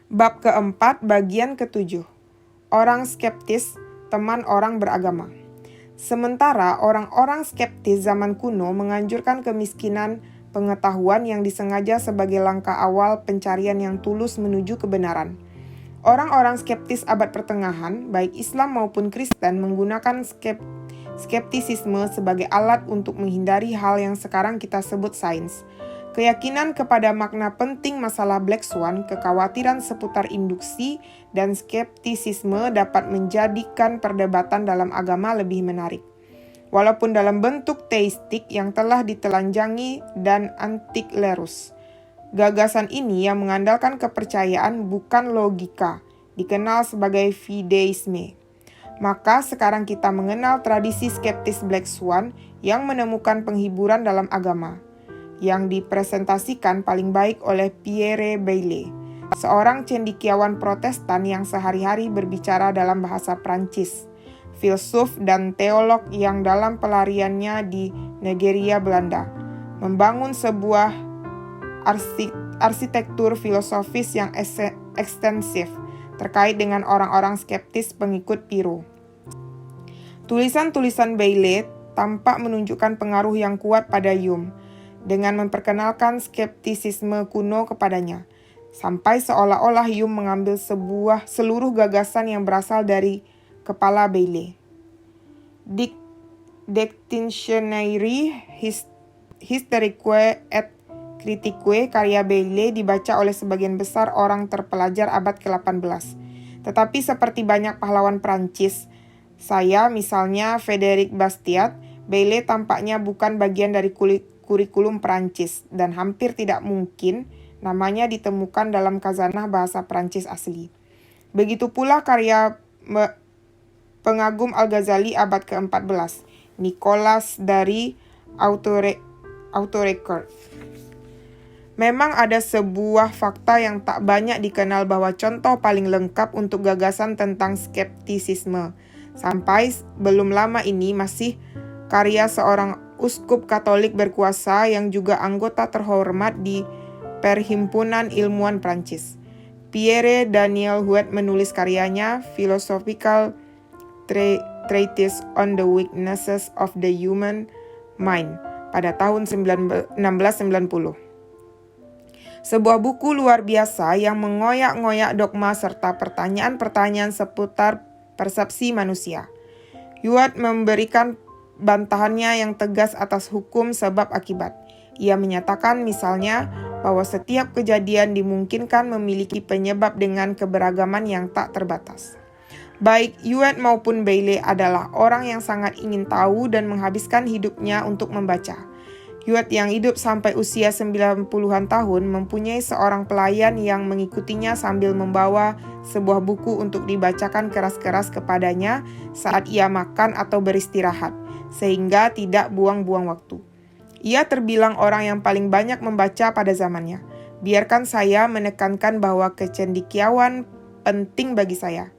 Bab keempat, bagian ketujuh. Orang skeptis, teman orang beragama. Sementara orang-orang skeptis zaman kuno menganjurkan kemiskinan pengetahuan yang disengaja sebagai langkah awal pencarian yang tulus menuju kebenaran. Orang-orang skeptis abad pertengahan, baik Islam maupun Kristen, menggunakan skeptisisme sebagai alat untuk menghindari hal yang sekarang kita sebut sains. Keyakinan kepada makna penting masalah Black Swan, kekhawatiran seputar induksi, dan skeptisisme dapat menjadikan perdebatan dalam agama lebih menarik. Walaupun dalam bentuk teistik yang telah ditelanjangi dan antiklerus. Gagasan ini yang mengandalkan kepercayaan bukan logika, dikenal sebagai fideisme. Maka sekarang kita mengenal tradisi skeptis Black Swan yang menemukan penghiburan dalam agama, yang dipresentasikan paling baik oleh Pierre Bayle, seorang cendekiawan Protestan yang sehari-hari berbicara dalam bahasa Prancis, filsuf dan teolog yang dalam pelariannya di Nigeria, Belanda, membangun sebuah arsitektur filosofis yang ekstensif terkait dengan orang-orang skeptis pengikut Piro. Tulisan-tulisan Bayle tampak menunjukkan pengaruh yang kuat pada Hume, dengan memperkenalkan skeptisisme kuno kepadanya, sampai seolah-olah Hume mengambil seluruh gagasan yang berasal dari kepala Bayle. Dictionnaire Historique et Critique karya Bayle dibaca oleh sebagian besar orang terpelajar abad ke-18. Tetapi seperti banyak pahlawan Prancis, saya misalnya Frédéric Bastiat, Bayle tampaknya bukan bagian dari kurikulum Prancis dan hampir tidak mungkin namanya ditemukan dalam khazanah bahasa Prancis asli. Begitu pula karya pengagum Al-Ghazali abad ke-14, Nicolas dari Autorecord. Memang ada sebuah fakta yang tak banyak dikenal bahwa contoh paling lengkap untuk gagasan tentang skeptisisme sampai belum lama ini masih karya seorang uskup Katolik berkuasa yang juga anggota terhormat di Perhimpunan Ilmuwan Prancis. Pierre Daniel Huet menulis karyanya Philosophical Treatise on the Weaknesses of the Human Mind pada tahun 1690. Sebuah buku luar biasa yang mengoyak-ngoyak dogma serta pertanyaan-pertanyaan seputar persepsi manusia. Huet memberikan bantahannya yang tegas atas hukum sebab akibat. Ia menyatakan misalnya bahwa setiap kejadian dimungkinkan memiliki penyebab dengan keberagaman yang tak terbatas. Baik Huet maupun Bayle adalah orang yang sangat ingin tahu dan menghabiskan hidupnya untuk membaca. Huet yang hidup sampai usia 90-an tahun mempunyai seorang pelayan yang mengikutinya sambil membawa sebuah buku untuk dibacakan keras-keras kepadanya saat ia makan atau beristirahat, sehingga tidak buang-buang waktu. Ia terbilang orang yang paling banyak membaca pada zamannya. Biarkan saya menekankan bahwa kecendekiawan penting bagi saya.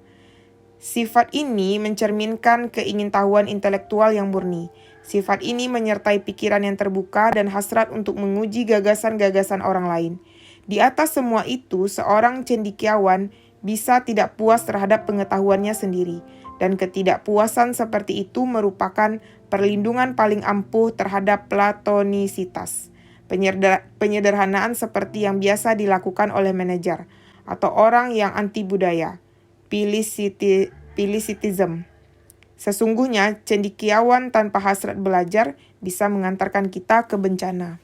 Sifat ini mencerminkan keingintahuan intelektual yang murni. Sifat ini menyertai pikiran yang terbuka dan hasrat untuk menguji gagasan-gagasan orang lain. Di atas semua itu, seorang cendekiawan bisa tidak puas terhadap pengetahuannya sendiri, dan ketidakpuasan seperti itu merupakan perlindungan paling ampuh terhadap platonisitas, penyederhanaan seperti yang biasa dilakukan oleh manajer atau orang yang anti budaya, Philisitism. Sesungguhnya cendekiawan tanpa hasrat belajar bisa mengantarkan kita ke bencana.